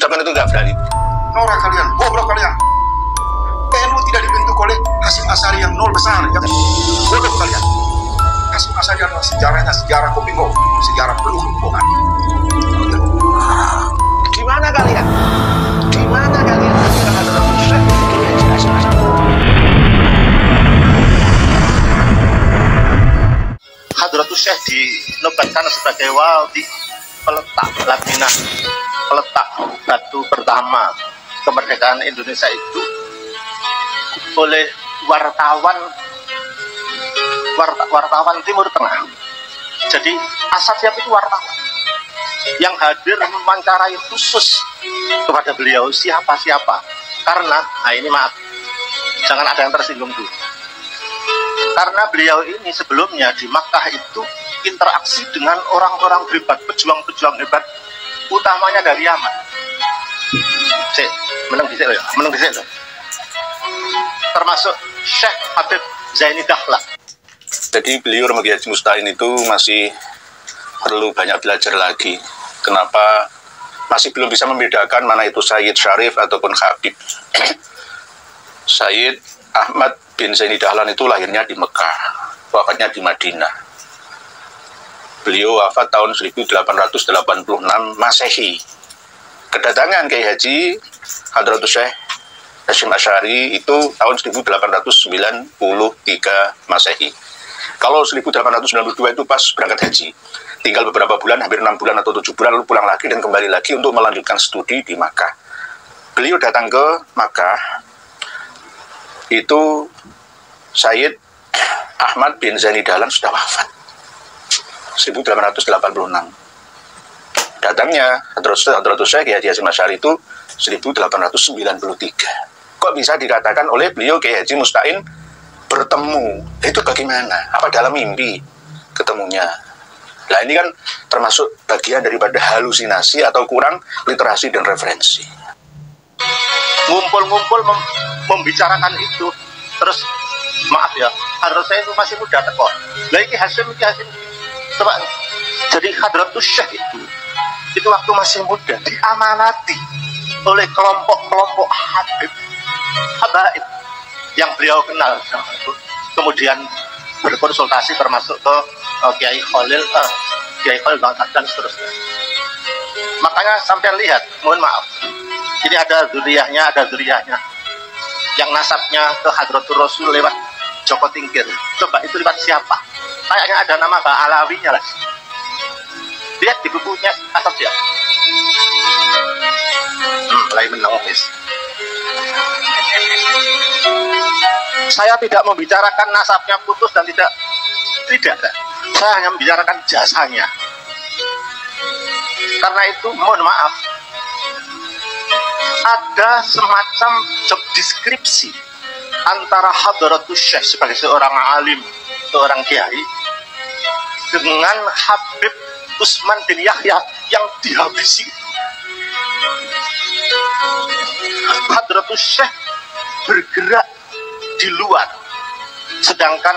ucapan itu nggak berani. Norak kalian, goblok kalian. PNU tidak dibentuk oleh Hasyim Asy'ari yang nol besar, ya. Bodoh kalian. Hasyim Asy'ari adalah sejarahnya sejarah Kopingo, sejarah penuh kebohongan. Di mana kalian? Di mana kalian? Hadratus Syekh dinobatkan sebagai wali peletak Laminah, peletak batu pertama kemerdekaan Indonesia itu oleh wartawan Timur Tengah. Jadi Asatiyab itu wartawan yang hadir mewawancarai khusus kepada beliau siapa-siapa. Karena, nah ini maaf, jangan ada yang tersinggung dulu. Karena beliau ini sebelumnya di Makkah itu interaksi dengan orang-orang hebat, pejuang-pejuang hebat, utamanya dari Yaman. Menang dhisik loh. Termasuk Syekh Habib Zaini Dahlan. Jadi beliau Romo Kiai Haji Musta'in itu masih perlu banyak belajar lagi. Kenapa masih belum bisa membedakan mana itu Sayyid Syarif ataupun Habib. Sayyid Ahmad bin Zaini Dahlan itu lahirnya di Mekah, wafatnya di Madinah. Beliau wafat tahun 1886 Masehi. Kedatangan Kiai Haji Hadratus Syekh Hasyim Asy'ari itu tahun 1893 Masehi. Kalau 1892 itu pas berangkat haji. Tinggal beberapa bulan, hampir 6 bulan atau 7 bulan, lalu pulang lagi dan kembali lagi untuk melanjutkan studi di Makkah. Beliau datang ke Makkah, itu Sayyid Ahmad bin Zaini Dahlan sudah wafat 1886. Datangnya Hadratus Syekh Kiai Haji Hasyim Asy'ari itu 1893. Kok bisa dikatakan oleh beliau Kiai Haji Musta'in bertemu? Itu bagaimana? Apa dalam mimpi ketemunya? Nah ini kan termasuk bagian daripada halusinasi atau kurang literasi dan referensi. Ngumpul-ngumpul membicarakan itu, terus maaf ya, Hadratus Syekh itu masih muda teko. Lah iki Hasyim coba. Jadi Hadratus Syekh itu waktu masih muda diamanati oleh kelompok-kelompok habaib yang beliau kenal. Kemudian berkonsultasi termasuk ke Kiai Khalil dan seterusnya. Makanya sampai lihat, mohon maaf, ini ada zuriyahnya yang nasabnya ke Hadratur Rasul lewat Joko Tingkir. Coba itu lewat siapa? Kayaknya ada nama Mbak Alawinya lah. Lihat di bukunya Asatiyab. Mulai menangis. Saya tidak membicarakan nasabnya putus dan tidak. Saya hanya membicarakan jasanya. Karena itu mohon maaf, ada semacam job deskripsi antara Hadratus Syekh sebagai seorang alim, seorang kiai, dengan Habib Utsman bin Yahya yang dihabisi. Hadratus Syekh bergerak di luar, sedangkan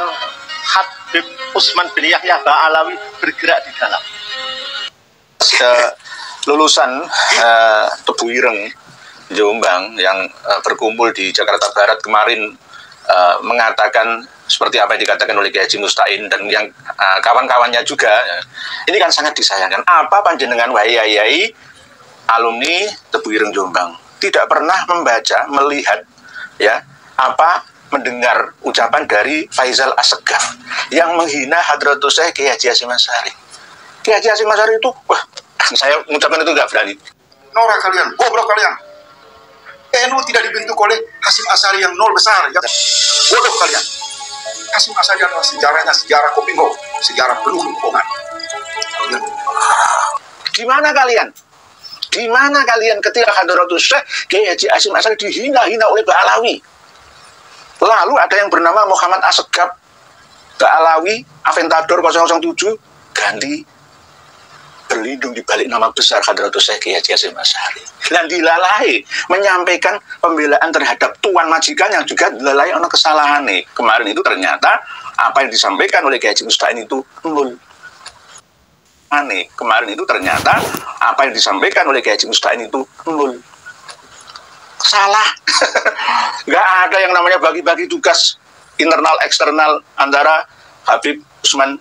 Habib Utsman bin Yahya Ba'alawi bergerak di dalam. Lulusan Tebu Ireng Jombang yang berkumpul di Jakarta Barat kemarin mengatakan seperti apa yang dikatakan oleh Kiai Haji Musta'in dan yang kawan-kawannya juga, ini kan sangat disayangkan. Apa panjenengan wahai alumni Tebu Ireng Jombang tidak pernah membaca, melihat, ya, mendengar ucapan dari Faisal Assegaf yang menghina Hadratus Syekh Kiai Haji Hasyim Asy'ari. Kiai Haji Hasyim Asy'ari itu, wah, saya mengucapkan itu nggak berani. Norak kalian, goblok kalian. PNU tidak dibentuk oleh Hasyim Asy'ari yang nol besar, ya. Bodoh kalian. Hasyim Asy'ari adalah sejarahnya sejarah Kopingo, sejarah penuh kebohongan. Di mana kalian? Di mana kalian ketika Hadratus Syekh Kiai Haji Hasyim Asy'ari dihina-hina oleh Ba'alawi? Lalu ada yang bernama Muhammad Assegaf, Ba'alawi, Aventador 007, ganti berlindung di balik nama besar Hadratus Syekh Kiai Haji Hasyim Asy'ari. Dan dilalai menyampaikan pembelaan terhadap tuan majikan yang juga dilalai oleh kesalahan nih. Kemarin itu ternyata apa yang disampaikan oleh Kiai Haji Musta'in itu nul. Kemarin itu ternyata apa yang disampaikan oleh Kiai Haji Musta'in itu nul. Salah. Nggak ada yang namanya bagi-bagi tugas internal eksternal antara Habib Usman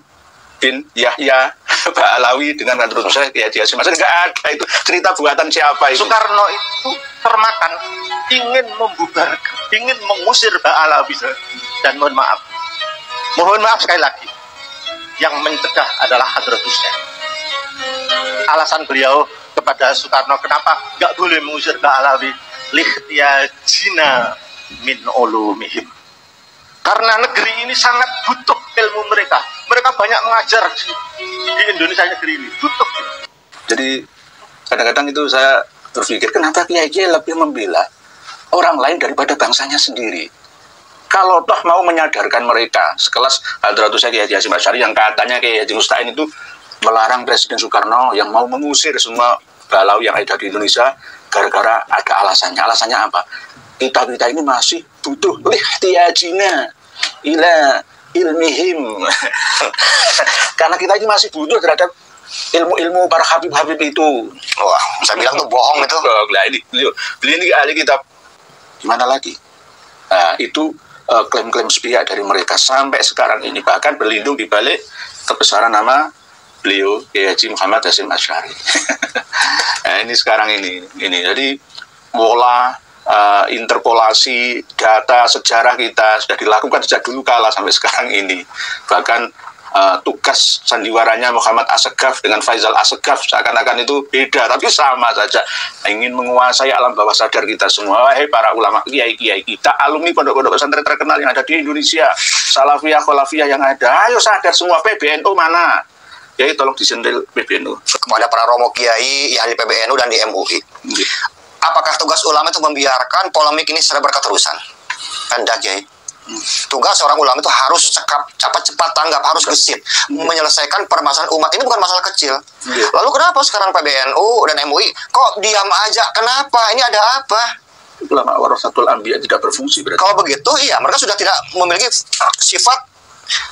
bin Yahya Ba'alawi dengan Hadratus Syekh Kiai Haji Hasyim Asy'ari. Nggak ada itu. Cerita buatan siapa itu? Soekarno itu termakan ingin membubarkan, ingin mengusir Ba'alawi. Dan mohon maaf sekali lagi, yang mencegah adalah Hadratus Syekh. Alasan beliau kepada Soekarno kenapa nggak boleh mengusir Ba'alawi, lihtiyajina min ulumihim, karena negeri ini sangat butuh ilmu mereka. Mereka banyak mengajar di Indonesia negeri ini, butuh. Jadi kadang-kadang itu saya berpikir, kenapa kiai-kiai lebih membela orang lain daripada bangsanya sendiri? Kalau toh mau menyadarkan mereka, sekelas Hadratus Syekh Kiai Haji Hasyim Asy'ari yang katanya Kiai Haji Musta'in itu melarang Presiden Soekarno yang mau mengusir semua Ba'alawi yang ada di Indonesia gara-gara ada alasannya. Alasannya apa? Kita ini masih butuh lihtiyajina ila ilmihim. Karena kita ini masih butuh terhadap ilmu-ilmu para habib-habib itu. Wah, saya bilang tuh bohong itu. Nah, ini beliau ini ahli kitab. Gimana lagi? Nah, itu klaim-klaim sepihak dari mereka sampai sekarang ini, bahkan berlindung di balik kebesaran nama beliau Kiai Haji Muhammad Hasyim Asy'ari. Nah, ini sekarang ini jadi pola interpolasi data sejarah kita sudah dilakukan sejak dulu kala sampai sekarang ini. Bahkan tugas sandiwaranya Muhammad Assegaf dengan Faisal Assegaf seakan-akan itu beda, tapi sama saja, ingin menguasai alam bawah sadar kita semua. Wahai para ulama, kiai-kiai kita, alumni pondok-pondok pesantren terkenal yang ada di Indonesia, salafiyah, kholafiyah yang ada, ayo sadar semua. PBNU mana? Kiai tolong disendel PBNU. Kepada para romo kiai yang di PBNU dan di MUI. Apakah tugas ulama itu membiarkan polemik ini secara berketerusan? Anda kiai, tugas seorang ulama itu harus cepat tanggap, harus gesit, menyelesaikan permasalahan umat. Ini bukan masalah kecil. Lalu kenapa sekarang PBNU dan MUI kok diam aja? Kenapa? Ini ada apa? Ulama warasatul anbiya tidak berfungsi berarti. Kalau begitu, iya, mereka sudah tidak memiliki sifat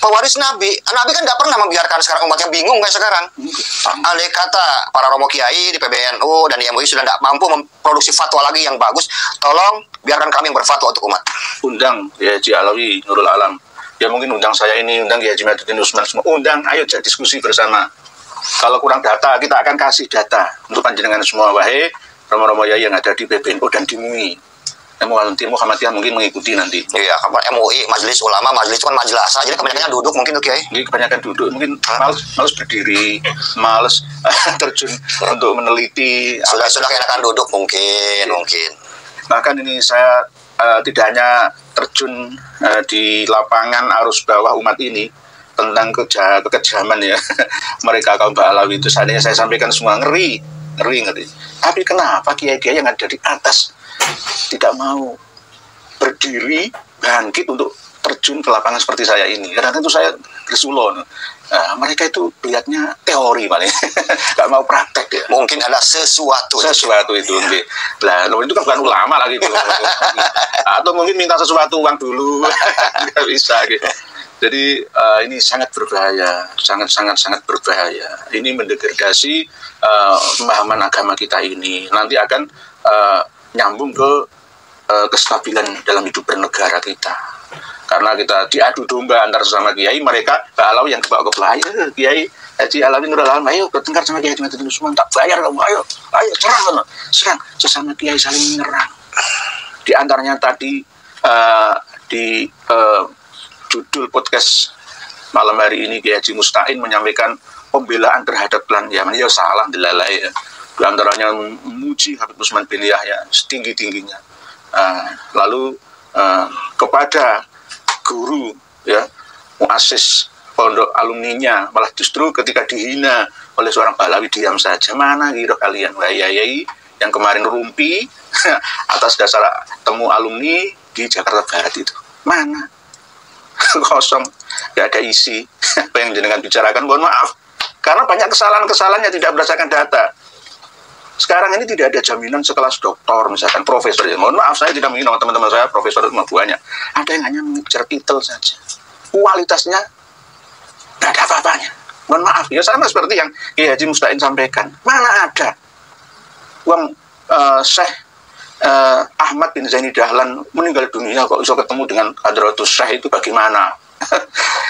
pewaris Nabi. Nabi kan nggak pernah membiarkan sekarang umatnya bingung kayak sekarang. Andai kata para romo kiai di PBNU dan di MUI sudah tidak mampu memproduksi fatwa lagi yang bagus, tolong biarkan kami yang berfatwa untuk umat. Undang ya Haji Alawi Nurul Alam, ya mungkin undang saya ini, undang ya Haji Maduddin Usman, semua undang, ayo diskusi bersama. Kalau kurang data, kita akan kasih data untuk panjenengan semua. Wahai romo-romo yai yang ada di PBNU dan di MUI, Muhammadiyah mungkin mengikuti nanti. Iya, MUI, majelis ulama, majelis itu kan majelis, jadi kebanyakan duduk mungkin tuh kiai. Ini kebanyakan duduk, mungkin males berdiri, males terjun untuk meneliti. Sudah enakan duduk mungkin. Bahkan ini saya tidak hanya terjun di lapangan arus bawah umat ini tentang kekejaman ya mereka kaum Ba'alawi itu, seandainya saya sampaikan semua ngeri. Tapi kenapa kiai-kiai yang ada di atas tidak mau berdiri bangkit untuk terjun ke lapangan seperti saya ini? Karena itu saya Grisulon. Mereka itu lihatnya teori paling, nggak mau praktek ya. Mungkin ada sesuatu itu. Lah, itu kan bukan ulama lagi gitu. Atau mungkin minta sesuatu uang dulu, nggak bisa gitu. Jadi ini sangat berbahaya, sangat berbahaya. Ini mendegradasi pemahaman agama kita ini. Nanti akan nyambung ke kestabilan dalam hidup bernegara kita. Karena kita diadu domba antar sesama kiai, mereka Ba'alawi yang kebawa ke belakang. Kiai Haji Alawi Nurul Alam, ayo bertengkar sama Kiai Haji Maduddin Usman, tak bayar kamu, ayo serang, sesama kiai saling menyerang. Di antaranya tadi di judul podcast malam hari ini Kiai Haji Musta'in menyampaikan pembelaan terhadap klan Yaman. Ya salah dilalai ya. Di antaranya memuji Habib Usman bin Yahya setinggi-tingginya. Lalu kepada guru ya, muassis pondok alumninya, malah justru ketika dihina oleh seorang Ba'alawi diam saja. Mana kira kalian wahai yang kemarin rumpi atas dasar temu alumni di Jakarta Barat itu? Mana? Kosong, gak ada isi. Apa yang jenengan bicarakan, mohon maaf, karena banyak kesalahan-kesalahan yang tidak berdasarkan data. Sekarang ini tidak ada jaminan sekelas doktor, misalkan profesor. Ya, mohon maaf, saya tidak menghina teman-teman saya, profesor itu banyak. Ada yang hanya mengejar titel saja. Kualitasnya tidak ada apa-apanya. Mohon maaf, ya sama seperti yang Kiai Haji Musta'in sampaikan. Mana ada uang Syekh Ahmad bin Zaini Dahlan meninggal dunia kok bisa ketemu dengan Hadratus Syekh itu bagaimana?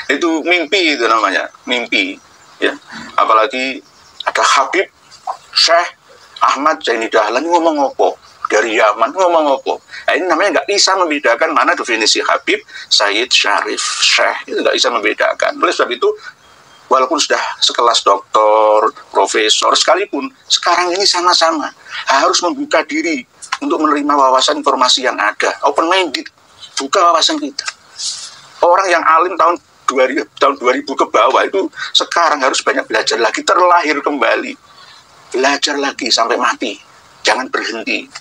Itu mimpi, itu namanya mimpi ya. Apalagi ada Habib Syekh Ahmad Zaini Dahlan ngomong apa dari Yaman, ngomong apa. Nah, ini namanya nggak bisa membedakan mana definisi Habib, Sayyid, Syarif, Syekh, itu nggak bisa membedakan. Oleh sebab itu, walaupun sudah sekelas doktor, profesor, sekalipun sekarang ini sama-sama harus membuka diri untuk menerima wawasan informasi yang ada. Open minded, buka wawasan kita. Orang yang alim tahun 2000 ke bawah itu sekarang harus banyak belajar lagi, terlahir kembali, belajar lagi sampai mati, jangan berhenti.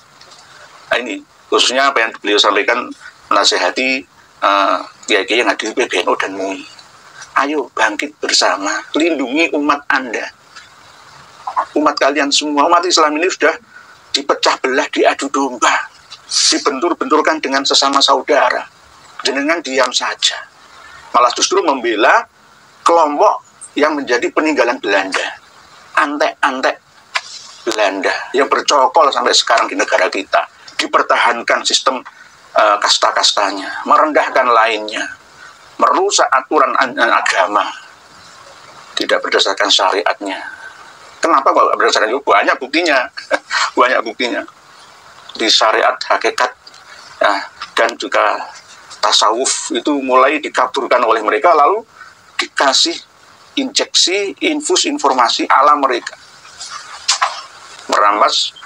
Nah, ini khususnya apa yang beliau sampaikan, menasehati kiai-kiai yang hadir PBNU dan MUI. Ayo bangkit bersama, lindungi umat Anda, umat kalian semua. Umat Islam ini sudah dipecah belah, diadu domba, dibentur-benturkan dengan sesama saudara. Jenengan diam saja, malah justru membela kelompok yang menjadi peninggalan Belanda, antek-antek Belanda yang bercokol sampai sekarang di negara kita, dipertahankan sistem kasta-kastanya, merendahkan lainnya, merusak aturan agama, tidak berdasarkan syariatnya. Kenapa kok berdasarkan itu? Banyak buktinya, banyak buktinya di syariat hakikat dan juga tasawuf itu mulai dikaburkan oleh mereka, lalu dikasih injeksi, infus informasi ala mereka, merampas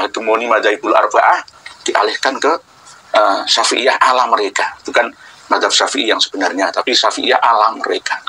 hegemoni madzhabul arba'ah, dialihkan ke Syafi'iyah ala mereka, bukan madzhab Syafi'i yang sebenarnya, tapi Syafi'iyah ala mereka.